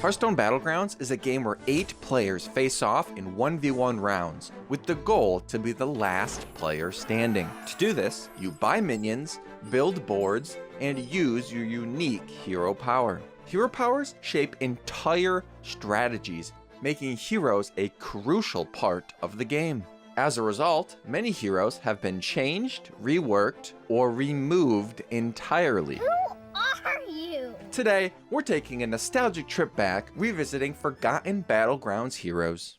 Hearthstone Battlegrounds is a game where 8 players face off in 1v1 rounds, with the goal to be the last player standing. To do this, you buy minions, build boards, and use your unique hero power. Hero powers shape entire strategies, making heroes a crucial part of the game. As a result, many heroes have been changed, reworked, or removed entirely. Today, we're taking a nostalgic trip back, revisiting forgotten Battlegrounds heroes.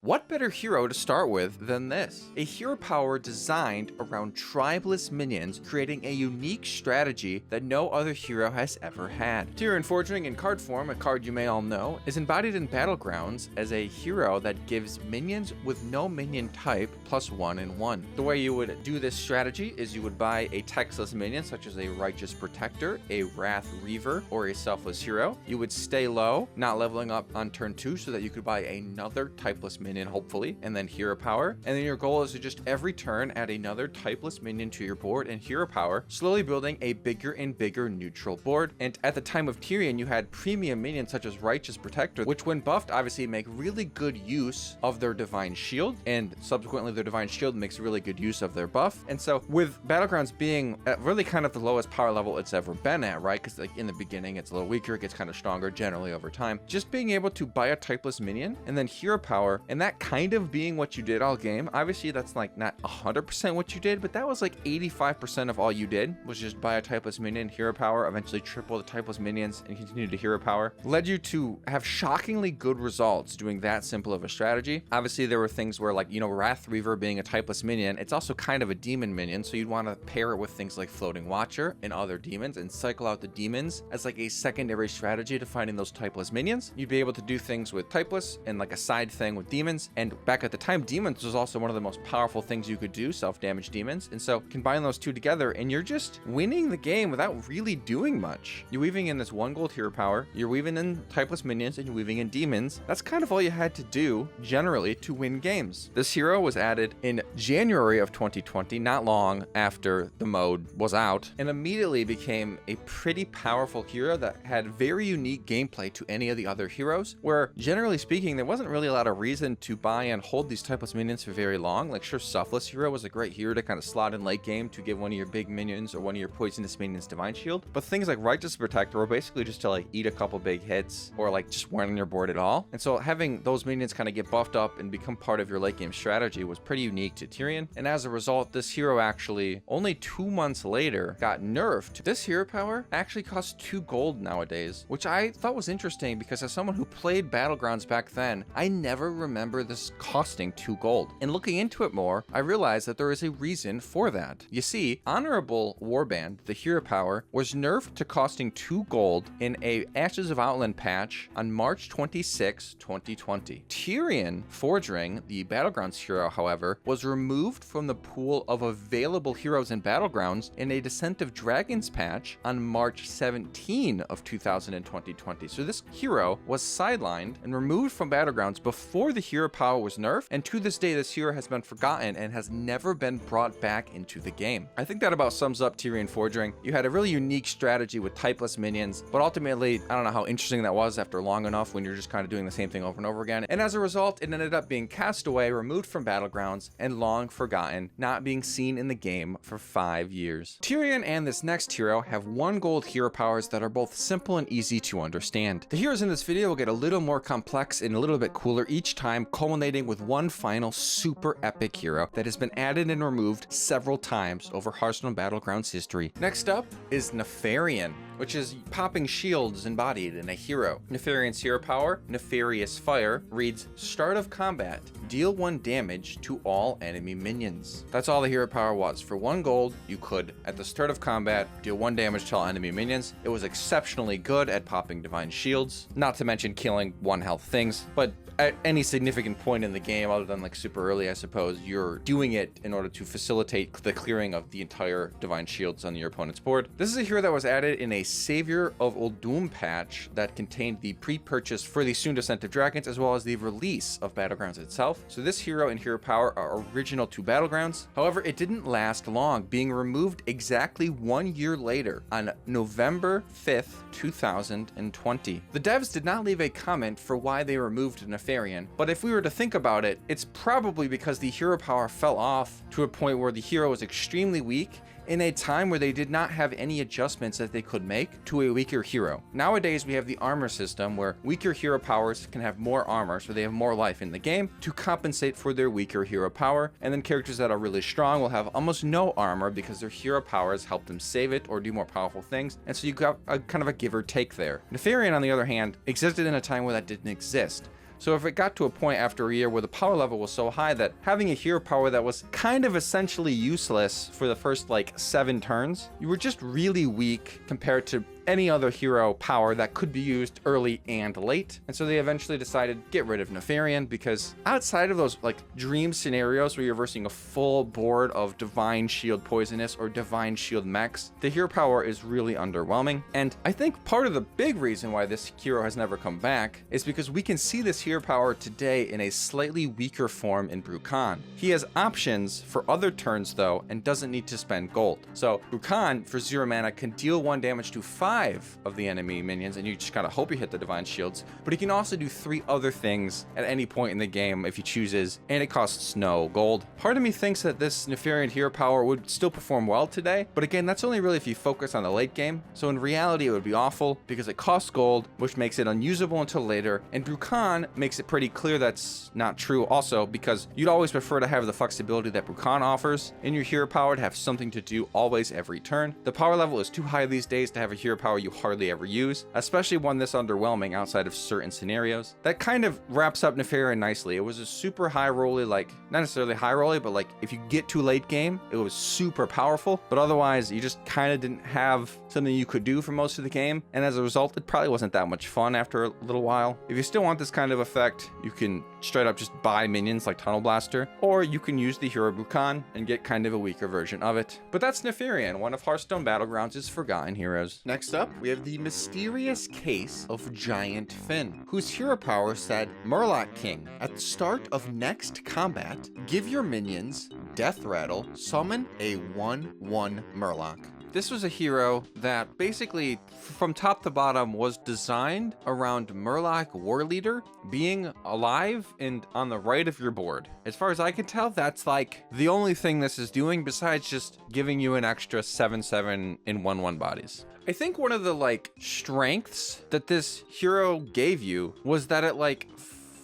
What better hero to start with than this? A hero power designed around tribeless minions, creating a unique strategy that no other hero has ever had. Tyrian Forging in card form, a card you may all know, is embodied in Battlegrounds as a hero that gives minions with no minion type +1 and 1. The way you would do this strategy is you would buy a textless minion such as a Righteous Protector, a Wrath Reaver, or a Selfless Hero. You would stay low, not leveling up on turn 2 so that you could buy another typeless minion hopefully, and then hero power. And then your goal is to just every turn add another typeless minion to your board and hero power, slowly building a bigger and bigger neutral board. And at the time of Tyrian, you had premium minions such as Righteous Protector, which when buffed obviously make really good use of their Divine Shield, and subsequently their Divine Shield makes really good use of their buff. And so with Battlegrounds being at really kind of the lowest power level it's ever been at, right? Because like in the beginning it's a little weaker, it gets kind of stronger generally over time. Just being able to buy a typeless minion and then hero power, and that kind of being what you did all game. Obviously that's like not 100% what you did, but that was like 85% of all you did was just buy a typeless minion, hero power, eventually triple the typeless minions and continue to hero power. Led you to have shockingly good results doing that simple of a strategy. Obviously there were things where, like, you know, Wrath Reaver being a typeless minion, it's also kind of a demon minion, so you'd want to pair it with things like Floating Watcher and other demons and cycle out the demons as like a secondary strategy to finding those typeless minions. You'd be able to do things with typeless and like a side thing with demons. And back at the time, demons was also one of the most powerful things you could do, self-damage demons. And so combine those two together and you're just winning the game without really doing much. You're weaving in this 1 gold hero power, you're weaving in typeless minions, and you're weaving in demons. That's kind of all you had to do generally to win games. This hero was added in January of 2020, not long after the mode was out, and immediately became a pretty powerful hero that had very unique gameplay to any of the other heroes, where generally speaking, there wasn't really a lot of reason to buy and hold these typeless minions for very long. Like, sure, Selfless Hero was a great hero to kind of slot in late game to give one of your big minions or one of your poisonous minions Divine Shield, but things like Righteous Protector were basically just to like eat a couple big hits or like just weren't on your board at all. And so having those minions kind of get buffed up and become part of your late game strategy was pretty unique to Tyrian. And as a result, this hero actually only 2 months later got nerfed. This hero power actually costs 2 gold nowadays, which I thought was interesting because as someone who played Battlegrounds back then, I never remember this costing 2 gold. And looking into it more, I realized that there is a reason for that. You see, Honorable Warband, the hero power, was nerfed to costing 2 gold in a Ashes of Outland patch on March 26, 2020. Tyrian Forging, the Battlegrounds hero, however, was removed from the pool of available heroes in Battlegrounds in a Descent of Dragons patch on March 17 of 2020. So this hero was sidelined and removed from Battlegrounds before the hero power was nerfed, and to this day this hero has been forgotten and has never been brought back into the game. I think that about sums up Tyrian Forging. You had a really unique strategy with typeless minions, but ultimately I don't know how interesting that was after long enough when you're just kind of doing the same thing over and over again. And as a result, it ended up being cast away, removed from Battlegrounds, and long forgotten, not being seen in the game for 5 years. Tyrian and this next hero have 1 gold hero powers that are both simple and easy to understand. The heroes in this video will get a little more complex and a little bit cooler each time, culminating with one final super epic hero that has been added and removed several times over Hearthstone Battlegrounds history. Next up is Nefarian, which is popping shields embodied in a hero. Nefarian's hero power, Nefarious Fire, reads start of combat, deal 1 damage to all enemy minions. That's all the hero power was. For 1 gold, you could, at the start of combat, deal 1 damage to all enemy minions. It was exceptionally good at popping Divine Shields, not to mention killing 1 health things, but at any significant point in the game, other than like super early, I suppose, you're doing it in order to facilitate the clearing of the entire divine shields on your opponent's board. This is a hero that was added in a Savior of Uldum patch that contained the pre-purchase for the Soon Descent of Dragons, as well as the release of Battlegrounds itself. So this hero and hero power are original to Battlegrounds. However, it didn't last long, being removed exactly 1 year later on November 5th, 2020. The devs did not leave a comment for why they removed Nefarian, but if we were to think about it, it's probably because the hero power fell off to a point where the hero was extremely weak in a time where they did not have any adjustments that they could make to a weaker hero. Nowadays, we have the armor system where weaker hero powers can have more armor, so they have more life in the game to compensate for their weaker hero power, and then characters that are really strong will have almost no armor because their hero powers help them save it or do more powerful things, and so you got a kind of a give or take there. Nefarian, on the other hand, existed in a time where that didn't exist. So if it got to a point after a year where the power level was so high that having a hero power that was kind of essentially useless for the first like 7 turns, you were just really weak compared to any other hero power that could be used early and late. And so they eventually decided to get rid of Nefarian, because outside of those like dream scenarios where you're versing a full board of Divine Shield Poisonous or Divine Shield mechs, the hero power is really underwhelming. And I think part of the big reason why this hero has never come back is because we can see this hero power today in a slightly weaker form in Brukan. He has options for other turns though, and doesn't need to spend gold. So Brukan for 0 mana can deal 1 damage to 5 of the enemy minions, and you just gotta hope you hit the divine shields, but he can also do 3 other things at any point in the game if he chooses, and it costs no gold. Part of me thinks that this Nefarian hero power would still perform well today, but again, that's only really if you focus on the late game. So in reality, it would be awful because it costs gold, which makes it unusable until later, and Brukan makes it pretty clear that's not true also, because you'd always prefer to have the flexibility that Brukan offers in your hero power to have something to do always every turn. The power level is too high these days to have a hero power you hardly ever use, especially one this underwhelming outside of certain scenarios. That kind of wraps up Nefarian nicely. It was a super high rolly, like not necessarily high rolly, but like if you get to late game, it was super powerful, but otherwise you just kind of didn't have something you could do for most of the game, and as a result, it probably wasn't that much fun after a little while. If you still want this kind of effect, you can straight up just buy minions like Tunnel Blaster, or you can use the hero Brukan and get kind of a weaker version of it. But that's Nefarian, one of Hearthstone Battlegrounds' forgotten heroes. Next up, we have the mysterious case of Giant Finn, whose hero power said, Murloc King, at the start of next combat, give your minions Death Rattle, summon a 1/1 Murloc. This was a hero that basically from top to bottom was designed around Murloc Warleader being alive and on the right of your board. As far as I can tell, that's like the only thing this is doing besides just giving you an extra 7/7 in 1/1 bodies. I think one of the like strengths that this hero gave you was that it like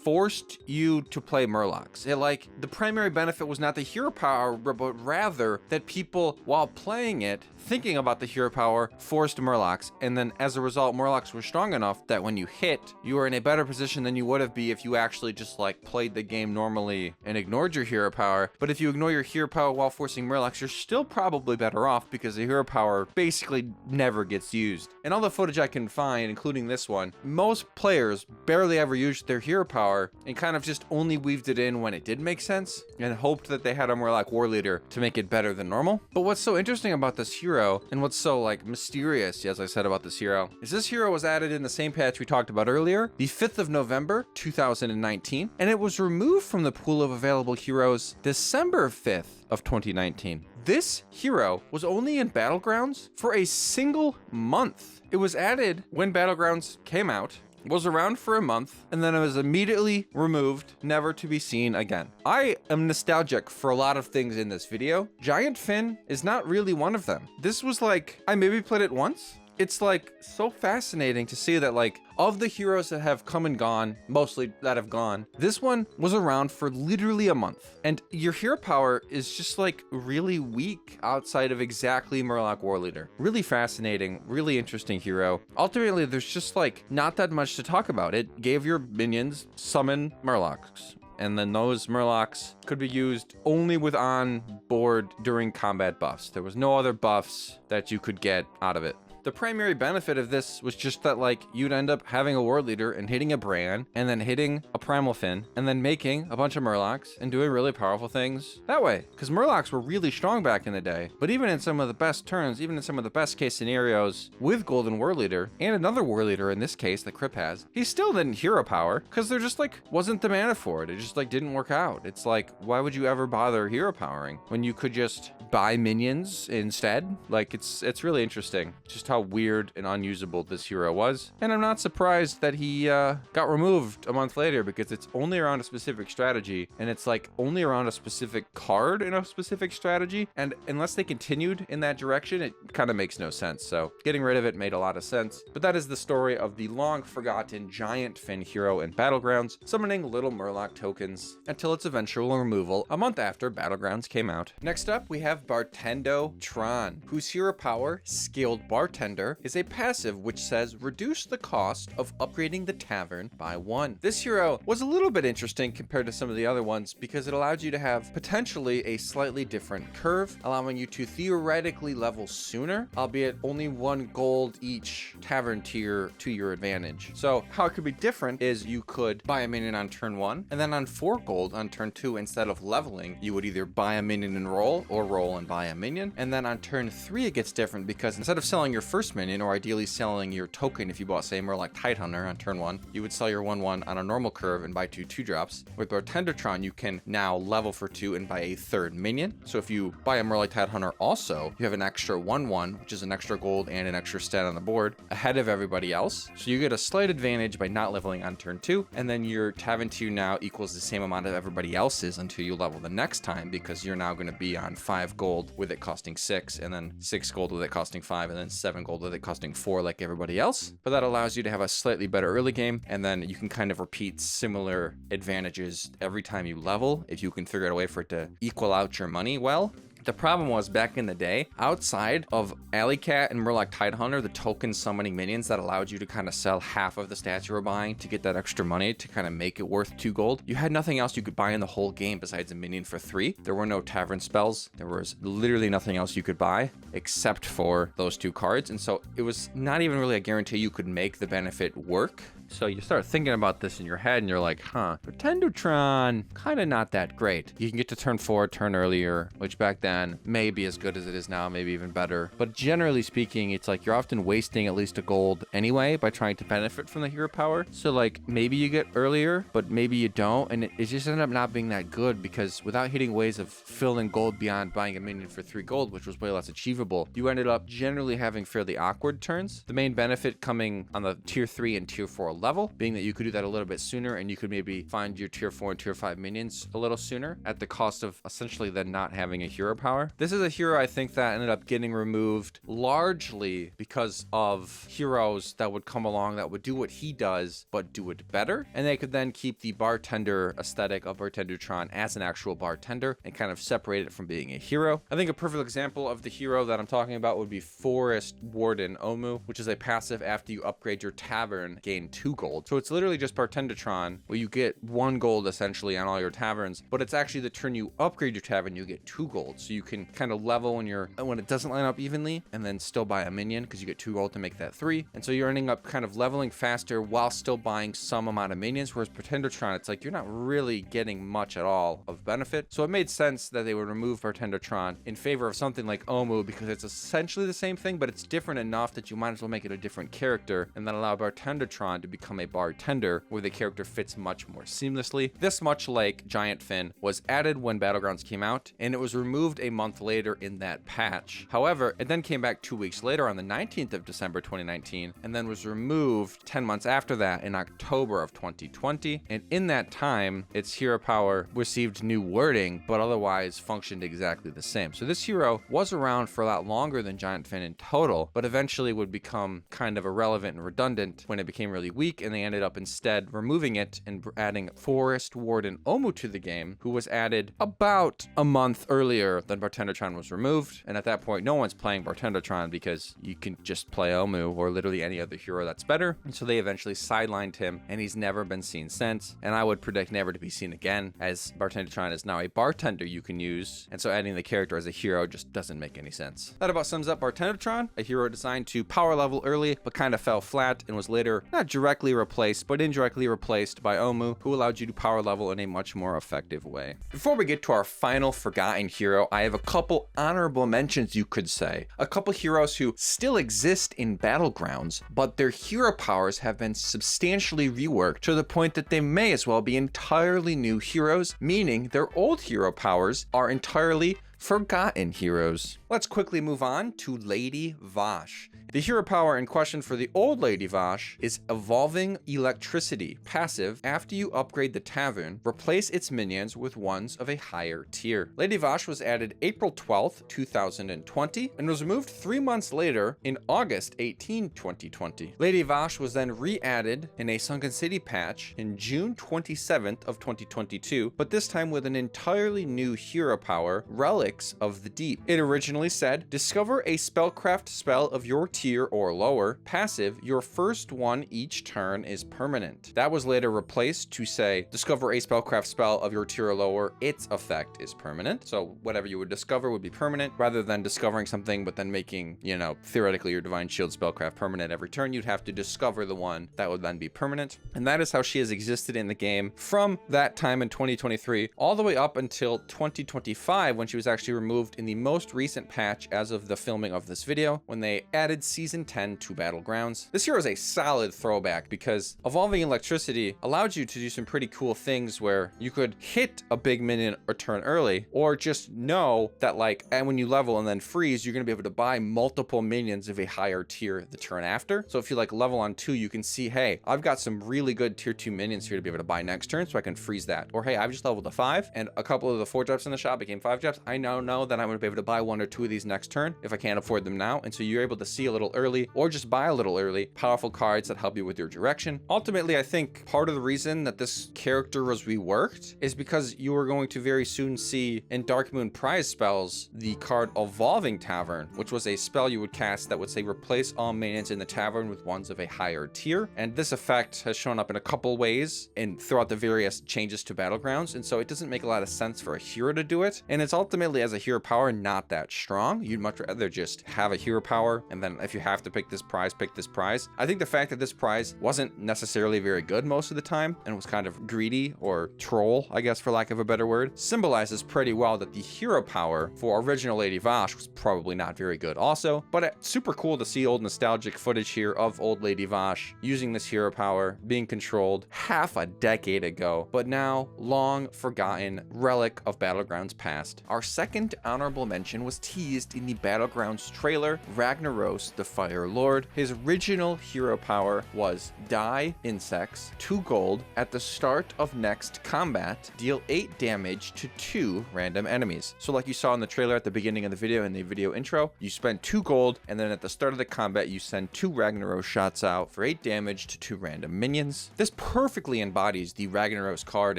forced you to play Murlocs. It like the primary benefit was not the hero power, but rather that people while playing it, thinking about the hero power, forced Murlocs, and then as a result, Murlocs were strong enough that when you hit, you were in a better position than you would have been if you actually just like played the game normally and ignored your hero power. But if you ignore your hero power while forcing Murlocs, you're still probably better off because the hero power basically never gets used. And all the footage I can find, including this one, most players barely ever used their hero power and kind of just only weaved it in when it did make sense and hoped that they had a Murloc Warleader to make it better than normal. But what's so interesting about this hero and what's so like mysterious, as I said about this hero, is this hero was added in the same patch we talked about earlier, the 5th of November, 2019, and it was removed from the pool of available heroes December 5th of 2019. This hero was only in Battlegrounds for a single month. It was added when Battlegrounds came out, was around for a month, and then it was immediately removed, never to be seen again. I am nostalgic for a lot of things in this video. Giant Finn is not really one of them. This was like, I maybe played it once. It's like so fascinating to see that like of the heroes that have come and gone, mostly that have gone, this one was around for literally a month. And your hero power is just like really weak outside of exactly Murloc Warleader. Really fascinating, really interesting hero. Ultimately, there's just like not that much to talk about. It gave your minions summon Murlocs, and then those Murlocs could be used only with on board during combat buffs. There was no other buffs that you could get out of it. The primary benefit of this was just that, like, you'd end up having a war leader and hitting a Bran, and then hitting a Primal Fin, and then making a bunch of Murlocs and doing really powerful things that way. Because Murlocs were really strong back in the day, but even in some of the best turns, even in some of the best case scenarios with Golden War Leader, and another War Leader in this case that Crip has, he still didn't hero power, because there just, like, wasn't the mana for it. It just, like, didn't work out. It's like, why would you ever bother hero powering when you could just buy minions instead? Like, it's really interesting just how weird and unusable this hero was. And I'm not surprised that he got removed a month later, because it's only around a specific strategy, and it's like only around a specific card in a specific strategy, and unless they continued in that direction, it kind of makes no sense. So getting rid of it made a lot of sense. But that is the story of the long forgotten Giant Fin hero in Battlegrounds, summoning little Murloc tokens until its eventual removal a month after Battlegrounds came out. Next up, we have Bartendo Tron, whose hero power, Skilled Bartender, is a passive which says reduce the cost of upgrading the tavern by 1. This hero was a little bit interesting compared to some of the other ones because it allowed you to have potentially a slightly different curve, allowing you to theoretically level sooner, albeit only 1 gold each tavern tier to your advantage. So how it could be different is you could buy a minion on turn 1, and then on 4 gold on turn 2, instead of leveling, you would either buy a minion and roll, or roll and buy a minion. And then on turn 3 it gets different, because instead of selling your first minion, or ideally selling your token if you bought, say, more like Tidehunter on turn 1, you would sell your 1/1 on a normal curve and buy 2 2-drops. With Bartendertron, you can now level for 2 and buy a third minion. So if you buy a more like Tidehunter also, you have an extra 1/1, which is an extra gold and an extra stat on the board, ahead of everybody else. So you get a slight advantage by not leveling on turn 2, and then your Tavern 2 now equals the same amount of everybody else's until you level the next time, because you're now going to be on 5 gold with it costing 6, and then 6 gold with it costing 5, and then 7 gold with it costing 4 like everybody else. But that allows you to have a slightly better early game, and then you can kind of repeat similar advantages every time you level if you can figure out a way for it to equal out your money well. The problem was, back in the day, outside of Alley Cat and Murloc Tidehunter, the token summoning minions that allowed you to kind of sell half of the stats you were buying to get that extra money to kind of make it worth 2 gold, you had nothing else you could buy in the whole game besides a minion for 3. There were no tavern spells. There was literally nothing else you could buy except for those 2 cards. And so it was not even really a guarantee you could make the benefit work. So you start thinking about this in your head and you're like, Pretendotron, kind of not that great. You can get to turn 4, turn earlier, which back then may be as good as it is now, maybe even better. But generally speaking, it's like you're often wasting at least a gold anyway by trying to benefit from the hero power. So like maybe you get earlier, but maybe you don't. And it just ended up not being that good, because without hitting ways of filling gold beyond buying a minion for 3 gold, which was way less achievable, you ended up generally having fairly awkward turns. The main benefit coming on the tier 3 and tier 4 level, being that you could do that a little bit sooner, and you could maybe find your tier 4 and tier 5 minions a little sooner at the cost of essentially then not having a hero power. This is a hero I think that ended up getting removed largely because of heroes that would come along that would do what he does but do it better, and they could then keep the bartender aesthetic of Bartendotron as an actual bartender and kind of separate it from being a hero. I think a perfect example of the hero that I'm talking about would be Forest Warden Omu, which is a passive after you upgrade your tavern, gain 2 gold. So it's literally just Bartendotron, where you get 1 gold essentially on all your taverns, but it's actually the turn you upgrade your tavern, you get 2 gold. So you can kind of level when it doesn't line up evenly, and then still buy a minion because you get 2 gold to make that 3. And so you're ending up kind of leveling faster while still buying some amount of minions, whereas Bartendotron, it's like you're not really getting much at all of benefit. So it made sense that they would remove Bartendotron in favor of something like Omu, because it's essentially the same thing, but it's different enough that you might as well make it a different character and then allow Bartendotron to become a bartender where the character fits much more seamlessly. This, much like Giant Fin, was added when Battlegrounds came out, and it was removed a month later in that patch. However, it then came back 2 weeks later on the 19th of December 2019, and then was removed 10 months after that in October of 2020. And in that time, its hero power received new wording, but otherwise functioned exactly the same. So this hero was around for a lot longer than Giant Fin in total, but eventually would become kind of irrelevant and redundant when it became really weak weak, and they ended up instead removing it and adding Forest Warden Omu to the game, who was added about a month earlier than Bartendertron was removed. And at that point, no one's playing Bartendertron because you can just play Omu or literally any other hero that's better. And so they eventually sidelined him, and he's never been seen since. And I would predict never to be seen again, as Bartendertron is now a bartender you can use. And so adding the character as a hero just doesn't make any sense. That about sums up Bartendertron, a hero designed to power level early, but kind of fell flat and was later not directly replaced, but indirectly replaced by Omu, who allowed you to power level in a much more effective way. Before we get to our final forgotten hero, I have a couple honorable mentions, you could say. A couple heroes who still exist in Battlegrounds, but their hero powers have been substantially reworked to the point that they may as well be entirely new heroes, meaning their old hero powers are entirely forgotten heroes. Let's quickly move on to Lady Vashj. The hero power in question for the old Lady Vashj is Evolving Electricity. Passive, after you upgrade the tavern, replace its minions with ones of a higher tier. Lady Vashj was added April 12th, 2020, and was removed 3 months later in August 18, 2020. Lady Vashj was then re-added in a Sunken City patch in June 27th of 2022, but this time with an entirely new hero power, Relics of the Deep. It originally said, discover a spellcraft spell of your tier or lower. Passive, your first one each turn is permanent. That was later replaced to say, discover a spellcraft spell of your tier or lower, its effect is permanent. So whatever you would discover would be permanent, rather than discovering something but then making, theoretically your Divine Shield spellcraft permanent every turn. You'd have to discover the one that would then be permanent. And that is how she has existed in the game from that time in 2023 all the way up until 2025, when she was actually removed in the most recent patch as of the filming of this video, when they added Season 10 to Battlegrounds. This hero is a solid throwback because Evolving Electricity allowed you to do some pretty cool things where you could hit a big minion a turn early, or just know that and when you level and then freeze, you're going to be able to buy multiple minions of a higher tier the turn after. So if you level on 2, you can see, hey, I've got some really good tier 2 minions here to be able to buy next turn, so I can freeze that. Or hey, I've just leveled to 5 and a couple of the 4-drops in the shop became 5-drops. I now know that I'm going to be able to buy 1 or 2 of these next turn if I can't afford them now. And so you're able to see a little early, or just buy a little early, powerful cards that help you with your direction. Ultimately, I think part of the reason that this character was reworked is because you are going to very soon see in Dark Moon prize spells the card Evolving Tavern, which was a spell you would cast that would say replace all minions in the tavern with ones of a higher tier. And this effect has shown up in a couple ways and throughout the various changes to Battlegrounds, and so it doesn't make a lot of sense for a hero to do it. And it's ultimately, as a hero power, not that strong. You'd much rather just have a hero power, and then if you have to pick this prize, pick this prize. I think the fact that this prize wasn't necessarily very good most of the time and was kind of greedy or troll, I guess for lack of a better word, symbolizes pretty well that the hero power for original Lady Vashj was probably not very good also. But it's super cool to see old nostalgic footage here of old Lady Vashj using this hero power, being controlled half a decade ago, but now long forgotten relic of Battlegrounds past. Our second honorable mention was teased in the Battlegrounds trailer, Ragnaros the Fire Lord. His original hero power was die insects, 2 gold, at the start of next combat, deal 8 damage to 2 random enemies. So like you saw in the trailer at the beginning of the video, in the video intro, you spend 2 gold, and then at the start of the combat, you send 2 Ragnaros shots out for 8 damage to 2 random minions. This perfectly embodies the Ragnaros card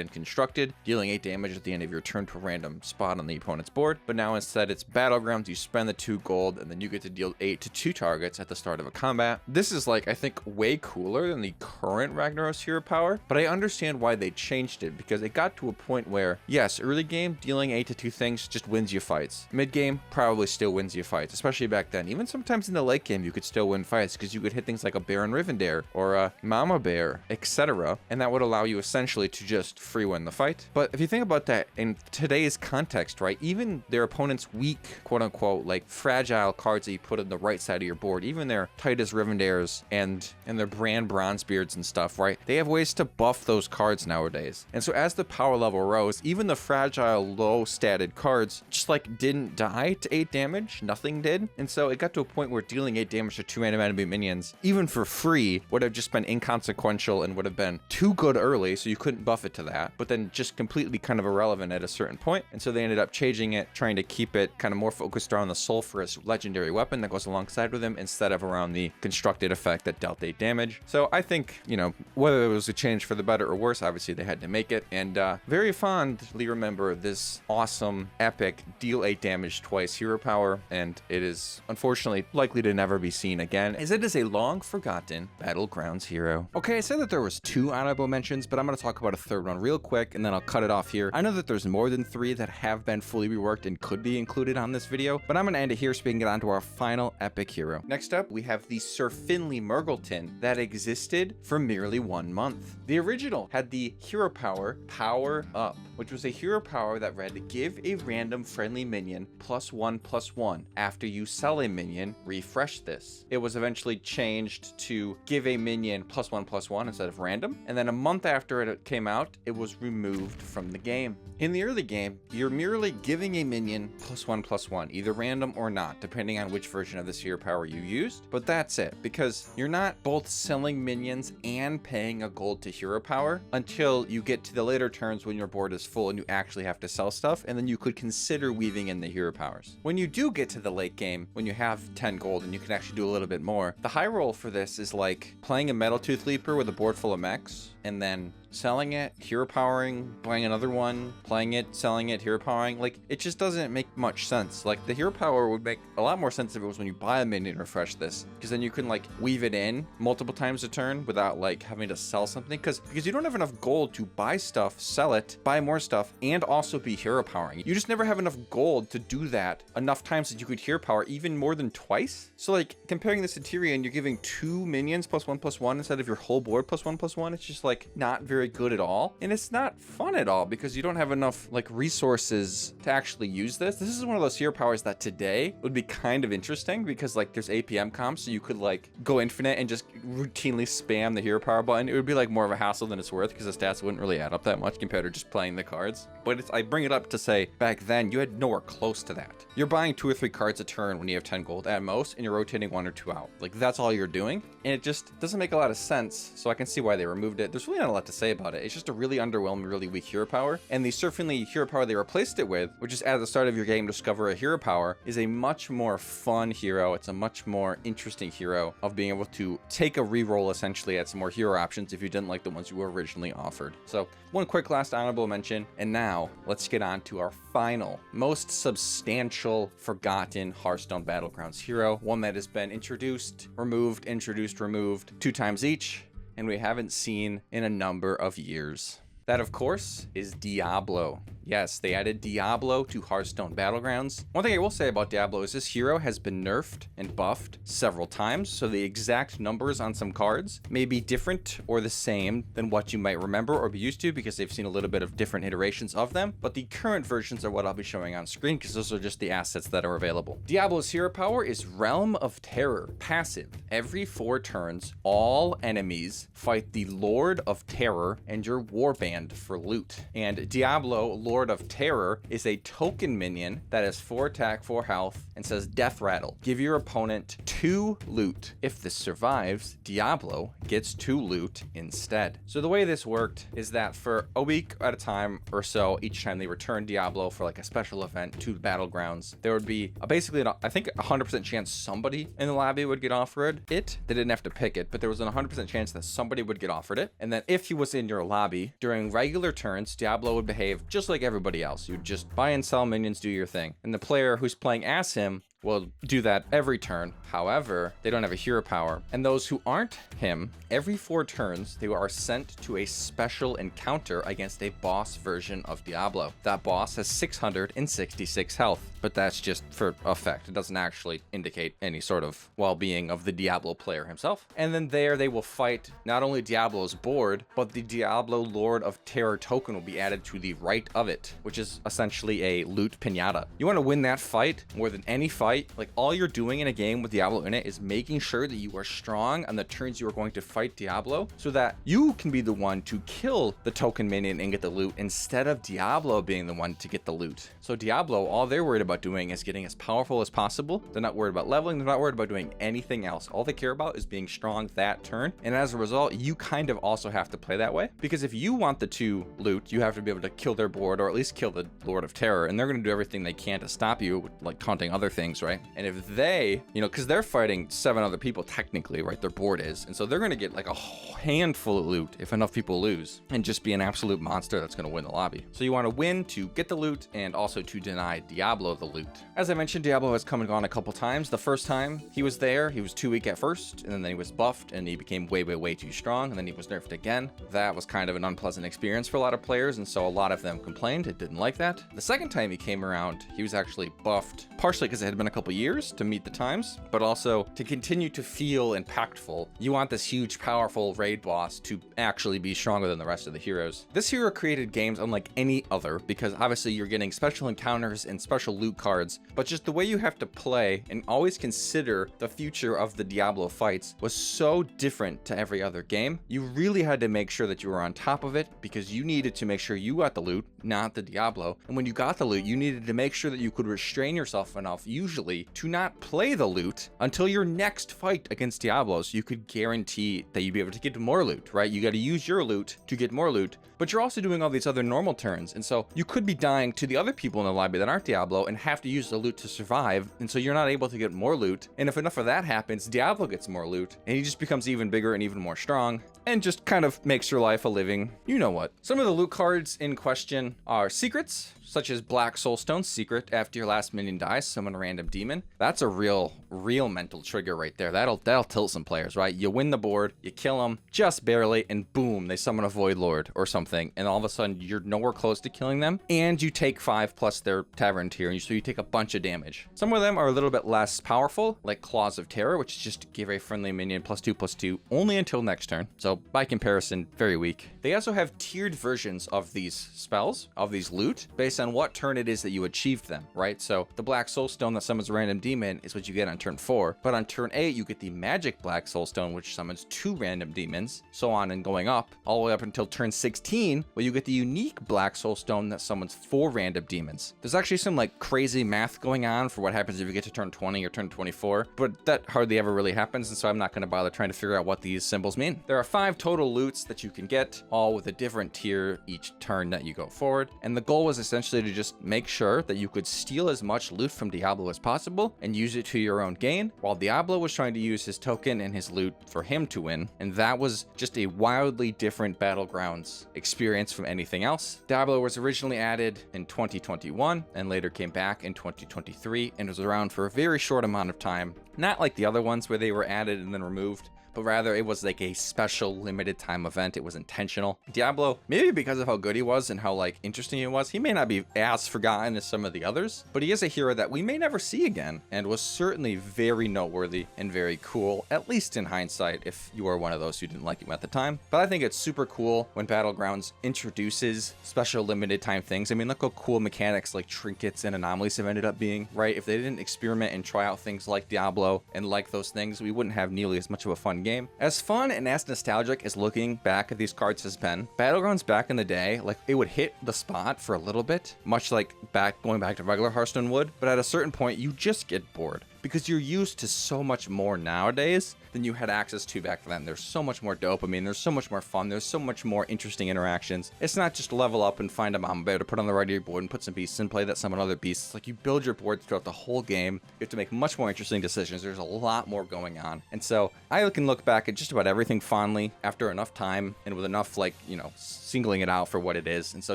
in Constructed, dealing 8 damage at the end of your turn to a random spot on the opponent's board. But now instead it's Battlegrounds, you spend the 2 gold, and then you get to deal 8 to 2 targets at the start of a combat. This is I think way cooler than the current Ragnaros hero power, but I understand why they changed it, because it got to a point where, yes, early game, dealing 8 to 2 things just wins you fights. Mid game, probably still wins you fights, especially back then. Even sometimes in the late game, you could still win fights, because you could hit things like a Baron Rivendare or a Mama Bear, etc., and that would allow you essentially to just free win the fight. But if you think about that in today's context, right, even their opponent's weak, quote unquote, fragile cards that you put on the right side of your board, even their Titus Rivendares and their Bran Bronzebeards and stuff, right, they have ways to buff those cards nowadays. And so as the power level rose, even the fragile, low statted cards just didn't die to 8 damage. Nothing did. And so it got to a point where dealing 8 damage to 2 random enemy minions, even for free, would have just been inconsequential and would have been too good early, so you couldn't buff it to that, but then just completely kind of irrelevant at a certain point. And so they ended up changing it, trying to keep it kind of more focused around the sulfurous legendary weapon that goes alongside with him instead of around the constructed effect that dealt 8 damage. So I think, you know, whether it was a change for the better or worse, obviously they had to make it. And very fondly remember this awesome, epic, deal 8 damage twice hero power. And it is unfortunately likely to never be seen again, as it is a long forgotten Battlegrounds hero. Okay, I said that there was 2 honorable mentions, but I'm going to talk about a third one real quick and then I'll cut it off here. I know that there's more than 3 that have been fully reworked and could be included on this video, but I'm going to end it here so we can get on to our final epic hero. Next up, we have the Sir Finley Murgleton that existed for merely 1 month. The original had the hero power Power Up, which was a hero power that read, give a random friendly minion +1/+1. After you sell a minion, refresh this. It was eventually changed to give a minion +1/+1 instead of random, and then a month after it came out, it was removed from the game. In the early game, you're merely giving a minion +1/+1, either random or not, depending on which version of this hero power you used, but that's it, because you're not both selling minions and paying a gold to hero power until you get to the later turns when your board is full and you actually have to sell stuff, and then you could consider weaving in the hero powers. When you do get to the late game, when you have 10 gold and you can actually do a little bit more, the high roll for this is like playing a Metal Tooth Leaper with a board full of mechs, and then selling it, hero powering, buying another one, playing it, selling it, hero powering. Like, it just doesn't make much sense. Like, the hero power would make a lot more sense if it was when you buy a minion and refresh this, because then you can like weave it in multiple times a turn without like having to sell something, because you don't have enough gold to buy stuff, sell it, buy more stuff, and also be hero powering. You just never have enough gold to do that enough times that you could hero power even more than twice. So like, comparing this to Tyrion, you're giving 2 minions +1/+1 instead of your whole board +1/+1. It's just like not very good at all, and it's not fun at all because you don't have enough like resources to actually use this. This is one of those hero powers that today would be kind of interesting, because like there's APM comps, so you could like go infinite and just routinely spam the hero power button. It would be like more of a hassle than it's worth, because the stats wouldn't really add up that much compared to just playing the cards. But I bring it up to say, back then you had nowhere close to that. You're buying 2 or 3 cards a turn when you have 10 gold at most, and you're rotating 1 or 2 out. Like, that's all you're doing, and it just doesn't make a lot of sense. So I can see why they removed it. There's really not a lot to say about it. It's just a really underwhelming, really weak hero power. And the Sir Finley hero power they replaced it with, which is at the start of your game, discover a hero power, is a much more fun hero. It's a much more interesting hero of being able to take a reroll essentially at some more hero options if you didn't like the ones you were originally offered. So one quick last honorable mention, and now let's get on to our final, most substantial, forgotten Hearthstone Battlegrounds hero, one that has been introduced, removed, introduced, removed 2 times each, and we haven't seen in a number of years. That, of course, is Diablo. Yes, they added Diablo to Hearthstone Battlegrounds. One thing I will say about Diablo is this hero has been nerfed and buffed several times, so the exact numbers on some cards may be different or the same than what you might remember or be used to, because they've seen a little bit of different iterations of them, but the current versions are what I'll be showing on screen, because those are just the assets that are available. Diablo's hero power is Realm of Terror. Passive. Every 4 turns, all enemies fight the Lord of Terror and your warband for loot. And Diablo, Lord of Terror, is a token minion that has 4 attack, 4 health, and says Death Rattle. Give your opponent 2 loot. If this survives, Diablo gets 2 loot instead. So the way this worked is that for a week at a time or so, each time they return Diablo for like a special event to the Battlegrounds, there would be basically, I think, 100% chance somebody in the lobby would get offered it. They didn't have to pick it, but there was an 100% chance that somebody would get offered it. And then if he was in your lobby during regular turns, Diablo would behave just like everybody else. You'd just buy and sell minions, do your thing. And the player who's playing as him will do that every turn. However, they don't have a hero power. And those who aren't him, every 4 turns, they are sent to a special encounter against a boss version of Diablo. That boss has 666 health, but that's just for effect. It doesn't actually indicate any sort of well-being of the Diablo player himself. And then there they will fight not only Diablo's board, but the Diablo Lord of Terror token will be added to the right of it, which is essentially a loot pinata. You want to win that fight more than any fight, fight. Like, all you're doing in a game with Diablo in it is making sure that you are strong on the turns you are going to fight Diablo, so that you can be the one to kill the token minion and get the loot instead of Diablo being the one to get the loot. So Diablo, all they're worried about doing is getting as powerful as possible. They're not worried about leveling. They're not worried about doing anything else. All they care about is being strong that turn. And as a result, you kind of also have to play that way, because if you want the 2 loot, you have to be able to kill their board, or at least kill the Lord of Terror, and they're going to do everything they can to stop you, like taunting other things, right? And if they, because they're fighting 7 other people technically, right? Their board is, and so they're going to get like a handful of loot if enough people lose, and just be an absolute monster that's going to win the lobby. So you want to win to get the loot, and also to deny Diablo the loot. As I mentioned, Diablo has come and gone a couple times. The first time he was there, he was too weak at first, and then he was buffed, and he became way too strong, and then he was nerfed again. That was kind of an unpleasant experience for a lot of players, and so a lot of them complained. It didn't like that. The second time he came around, he was actually buffed, partially because it had been a couple years to meet the times, but also to continue to feel impactful. You want this huge, powerful raid boss to actually be stronger than the rest of the heroes. This hero created games unlike any other, because obviously you're getting special encounters and special loot cards, but just the way you have to play and always consider the future of the Diablo fights was so different to every other game. You really had to make sure that you were on top of it, because you needed to make sure you got the loot, not the Diablo. And when you got the loot, you needed to make sure that you could restrain yourself enough, usually, to not play the loot until your next fight against Diablo, so you could guarantee that you'd be able to get more loot, right? You got to use your loot to get more loot, but you're also doing all these other normal turns, and so you could be dying to the other people in the lobby that aren't Diablo and have to use the loot to survive, and so you're not able to get more loot. And if enough of that happens, Diablo gets more loot, and he just becomes even bigger and even more strong, and just kind of makes your life a living, you know what. Some of the loot cards in question are secrets, such as Black Soulstone's secret. After your last minion dies, summon a random demon. That's a real mental trigger right there. That'll tilt some players, right? You win the board, you kill them just barely, and boom, they summon a Void Lord or something, and all of a sudden you're nowhere close to killing them, and you take 5 plus their tavern tier, and so you take a bunch of damage. Some of them are a little bit less powerful, like Claws of Terror, which is just give a friendly minion +2/+2 only until next turn. So by comparison, very weak. They also have tiered versions of these spells, of these loot, based on what turn it is that you achieved them, right? So the Black Soulstone that summons a random demon is what you get on turn 4, but on turn 8 you get the Magic Black Soulstone, which summons 2 random demons, so on and going up, all the way up until turn 16, where you get the unique Black Soulstone that summons 4 random demons. There's actually some like crazy math going on for what happens if you get to turn 20 or turn 24, but that hardly ever really happens, and so I'm not going to bother trying to figure out what these symbols mean. There are 5 total loots that you can get, all with a different tier each turn that you go forward, and the goal was essentially to just make sure that you could steal as much loot from Diablo as possible and use it to your own gain, while Diablo was trying to use his token and his loot for him to win. And that was just a wildly different Battlegrounds experience from anything else. Diablo was originally added in 2021 and later came back in 2023 and was around for a very short amount of time, not like the other ones where they were added and then removed, but rather it was like a special limited time event. It was intentional. Diablo, maybe because of how good he was and how like interesting he was, he may not be as forgotten as some of the others, but he is a hero that we may never see again, and was certainly very noteworthy and very cool, at least in hindsight, if you are one of those who didn't like him at the time. But I think it's super cool when Battlegrounds introduces special limited time things. I mean, look how cool mechanics like trinkets and anomalies have ended up being, right? If they didn't experiment and try out things like Diablo and like those things, we wouldn't have nearly as much of a fun game. As fun and as nostalgic as looking back at these cards has been, Battlegrounds back in the day, like, it would hit the spot for a little bit, much like going back to regular Hearthstone would, but at a certain point you just get bored, because you're used to so much more nowadays than you had access to back then. There's so much more dopamine, there's so much more fun, there's so much more interesting interactions. It's not just level up and find a mama bear to put on the right of your board and put some beasts and play that summon other beasts. It's like you build your board throughout the whole game. You have to make much more interesting decisions. There's a lot more going on. And so I can look back at just about everything fondly after enough time and with enough, like, you know, singling it out for what it is. And so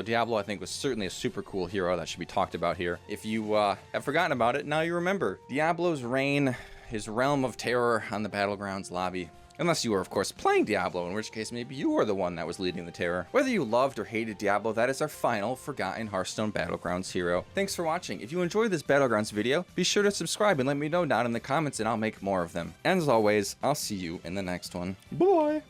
Diablo, I think, was certainly a super cool hero that should be talked about here. If you have forgotten about it, now you remember. Diablo's reign, his realm of terror on the Battlegrounds lobby. Unless you were, of course, playing Diablo, in which case maybe you were the one that was leading the terror. Whether you loved or hated Diablo, that is our final forgotten Hearthstone Battlegrounds hero. Thanks for watching. If you enjoyed this Battlegrounds video, be sure to subscribe and let me know down in the comments, and I'll make more of them. And as always, I'll see you in the next one. Bye!